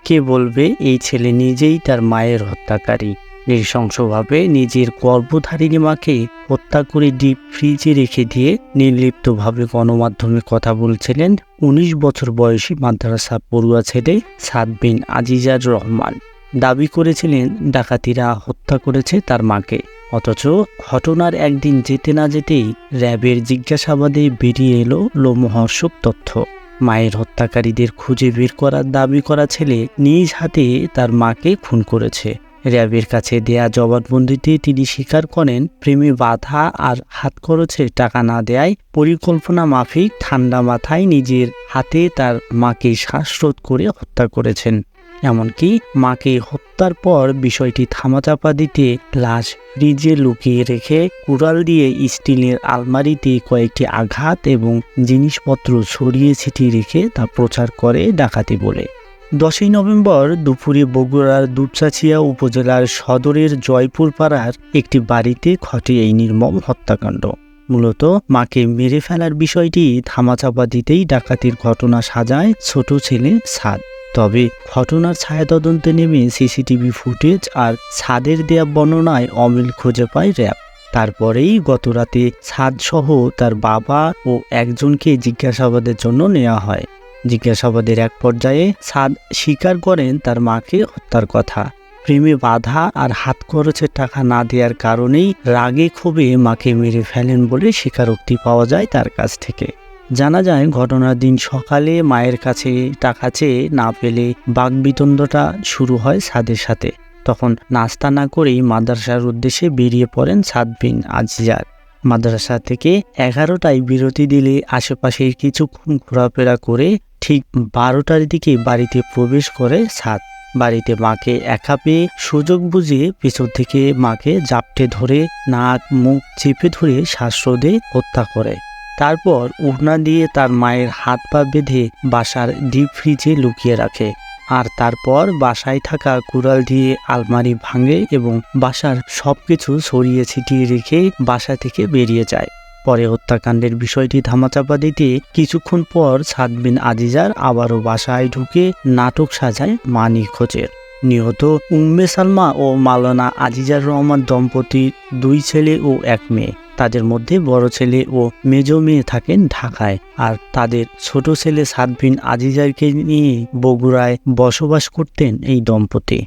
কে বলবে এই ছেলে নিজেই তার মায়ের হত্যাকারী? নৃশংসভাবে নিজের গর্ভধারিণী মাকে হত্যা করে ডিপ ফ্রিজে রেখে দিয়ে নির্লিপ্তভাবে গণমাধ্যমে কথা বলছিলেন ১৯ বছর বয়সী মাদ্রাসা পড়ুয়া ছেলে সাদ বিন আজিজার রহমান। দাবি করেছিলেন ডাকাতিরা হত্যা করেছে তার মাকে। অথচ ঘটনার একদিন যেতে না যেতেই র্যাবের জিজ্ঞাসাবাদে বেরিয়ে এলো লোমহর্ষক তথ্য। মায়ের হত্যাকারীদের খুঁজে বের করার দাবি করা ছেলে নিজ হাতে তার মাকে খুন করেছে। র্যাবের কাছে দেয়া জবানবন্দিতে তিনি স্বীকার করেন, প্রেমে বাধা আর হাত খরচের টাকা না দেয়ায় পরিকল্পনা মাফিক ঠান্ডা মাথায় নিজের হাতে তার মাকে শ্বাসরোধ করে হত্যা করেছেন। এমনকি মাকে হত্যার পর বিষয়টি ধামাচাপা দিতে লাশ ফ্রিজে লুকিয়ে রেখে কুড়াল দিয়ে স্টিলের আলমারিতে কয়েকটি আঘাত এবং জিনিসপত্র ছড়িয়ে ছিটিয়ে রেখে তা প্রচার করে ডাকাতি বলে। 10ই নভেম্বর দুপুরে বগুড়ার দুপচাঁচিয়া উপজেলার সদরের জয়পুর পাড়ার একটি বাড়িতে ঘটে এই নির্মম হত্যাকাণ্ড। মূলত মাকে মেরে ফেলার বিষয়টি ধামাচাপা দিতেই ডাকাতির ঘটনা সাজায় ছোট ছেলে সাদ। তবে ঘটনার ছায়া তদন্তে নেমে সিসিটিভি ফুটেজ আর সাদের দেয়া বর্ণনায় অমিল খুঁজে পায় র্যাব। তারপরেই গতরাতে সাদ সহ তার বাবা ও একজনকে জিজ্ঞাসাবাদের জন্য নেওয়া হয়। জিজ্ঞাসাবাদের এক পর্যায়ে সাদ স্বীকার করেন তার মাকে হত্যার কথা। প্রেমে বাধা আর হাত খরচের টাকা না দেওয়ার কারণেই রাগে ক্ষোভে মাকে মেরে ফেলেন বলে স্বীকারোক্তি পাওয়া যায় তার কাছ থেকে। জানা যায় ঘটনার দিন সকালে মায়ের কাছে টাকা চেয়ে না পেলে বাকবিতণ্ডাটা শুরু হয় সাদের সাথে। তখন নাস্তা না করেই মাদ্রাসার উদ্দেশ্যে বেরিয়ে পড়েন সাদ বিন আজিজার। মাদ্রাসা থেকে 11টায় বিরতি দিলে আশেপাশে কিছুক্ষণ ঘোরাফেরা করে ঠিক 12টার দিকে বাড়িতে প্রবেশ করে সাদ। বাড়িতে মাকে একা পেয়ে সুযোগ বুঝে পিছন থেকে মাকে জাপটে ধরে নাক মুখ চেপে ধরে শ্বাসরোধে হত্যা করে। তারপর ওড়না দিয়ে তার মায়ের হাত পা বেঁধে বাসার ডিপ ফ্রিজে লুকিয়ে রাখে। আর তারপর বাসায় থাকা কুড়াল দিয়ে আলমারি ভাঙে এবং বাসার সবকিছু ছড়িয়ে ছিটিয়ে রেখে বাসা থেকে বেরিয়ে যায়। পরে হত্যাকাণ্ডের বিষয়টি ধামাচাপা দিতে কিছুক্ষণ পর সাদ বিন আজিজার আবারও বাসায় ঢুকে নাটক সাজায় মা নিখোঁজের। নিহত উম্মে সালমা ও মাওলানা আজিজার রহমান দম্পতির 2 ছেলে ও 1 মেয়ে। তাদের মধ্যে বড় ছেলে ও মেজ মেয়ে থাকেন ঢাকায়, আর তাদের ছোট ছেলে সাদ বিন আজিজারকে নিয়ে বগুড়ায় বসবাস করতেন এই দম্পতি।